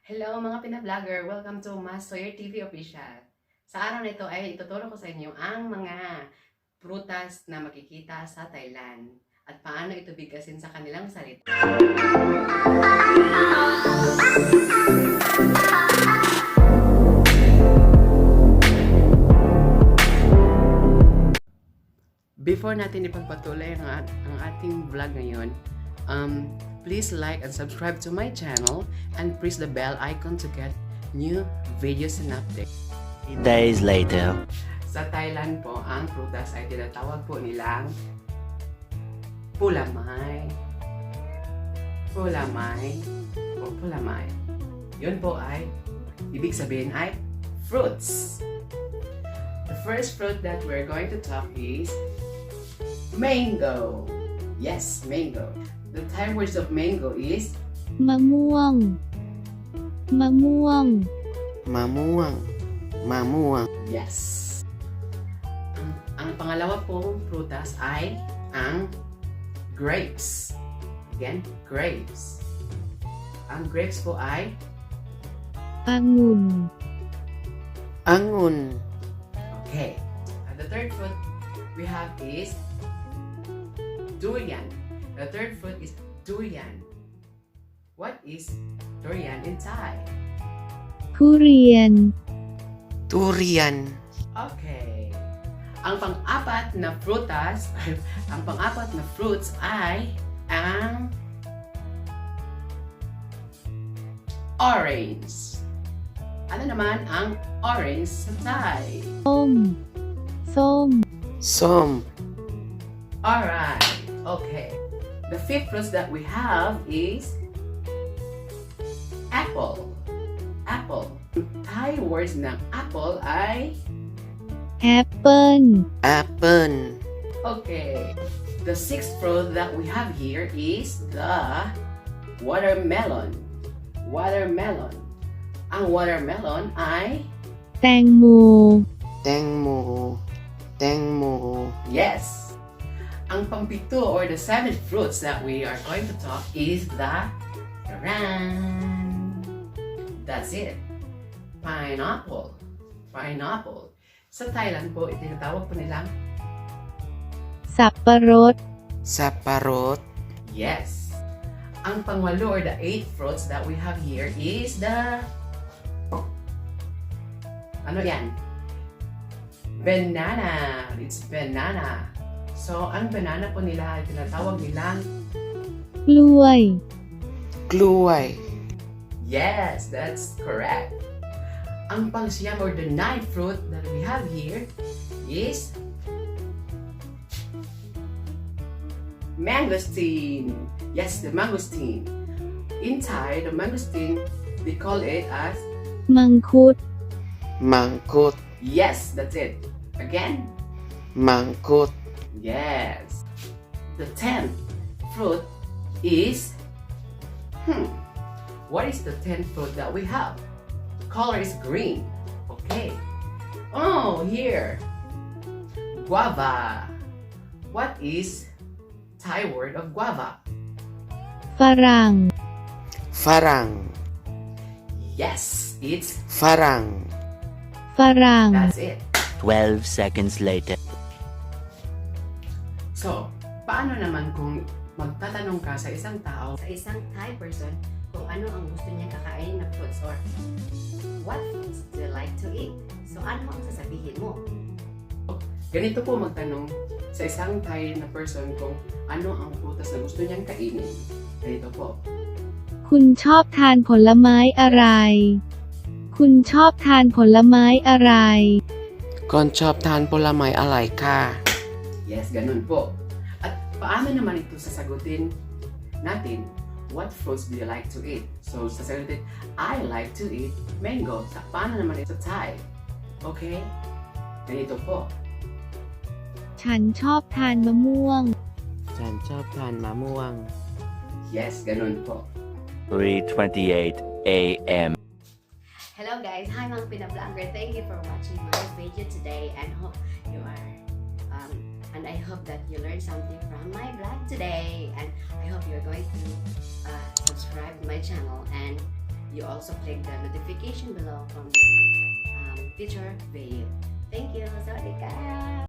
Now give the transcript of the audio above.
Hello mga pina-vlogger! Welcome to Mas Sawyer TV Official. Sa araw na ito ay ituturo ko sa inyo ang mga prutas na makikita sa Thailand at paano ito bigkasin sa kanilang salita. Before natin ipagpatuloy ang ating vlog ngayon, please like and subscribe to my channel and press the bell icon to get new videos and updates. Days later. Sa Thailand po, ang prutas ay tinatawag po nilang pulamay. Pulamay o pulamay. Yun po ay, ibig sabihin ay fruits. The first fruit that we're going to talk is mango. Yes, mango. The Thai words of mango is มะม่วง มะม่วง Mamuang. Mamuang. yes. Ang pangalawa pong prutas ay ang grapes. Again, grapes. Ang grapes po ay องุ่น Angun. okay. And the third fruit we have is durian. The third fruit is durian. What is durian in Thai? ทุเรียน Durian. Okay. Ang pang-apat na frutas, ang pang-apat na fruits ay ang orange. Ano naman ang orange sa Thai? ส้ม ส้ม Som. Alright. Okay. The fifth fruits that we have is apple. Apple. Thai words ng apple ay แอปเปิ้ล Apple. okay. The sixth fruit that we have here is the watermelon. Watermelon. Ang watermelon ay แตงโม Tengmo. Tengmo. yes. Ang pangpito or the seventh fruits that we are going to talk is the that's it. Pineapple. Pineapple. Sa Thailand po, itinatawag po nilang สับปะรด Saparot. yes. Ang pangwalo or the eighth fruits that we have here is the ano yan? Banana. It's banana. So, ang banana po nila ay tinatawag nilang กล้วย Gluay. yes, that's correct. Ang pangsiyam or the ninth fruit that we have here is mangosteen. Yes, the mangosteen. In Thai, the mangosteen, they call it as มังคุด Mangkut. yes, that's it. Again, Mangkut. yes. The 10th fruit is what is the 10th fruit that we have? Color is green. Okay. Oh, here. Guava. What is Thai word of guava? ฝรั่ง Farang. Yes, it's Farang. ฝรั่ง that's it. 12 seconds later. So, paano naman kung magtatanong ka sa isang tao, sa isang Thai person, kung ano ang gusto niya kakainin na fruits or what foods do you like to eat? So, ano ang sasabihin mo? Ganito po magtanong sa isang Thai na person kung ano ang prutas na gusto niyang kainin. Ganito po. คุณชอบทานผลไม้อะไร คุณชอบทานผลไม้อะไร Kon chop tan polamay alay ka. Yes, ganun po. At paano naman ito sasagutin natin? What fruits do you like to eat? So, sasagutin, I like to eat mango. Paano naman ito sa Thai? Okay? Ganito po. ฉันชอบทานมะม่วง Chan chop tan mamuang. Yes, ganun po. 3:28 a.m. Hello guys! Hi mga pina-vlogger! Thank you for watching my video today and hope you are and I hope that you learned something from my vlog today and I hope you're going to subscribe to my channel and You also click the notification below from the teacher video.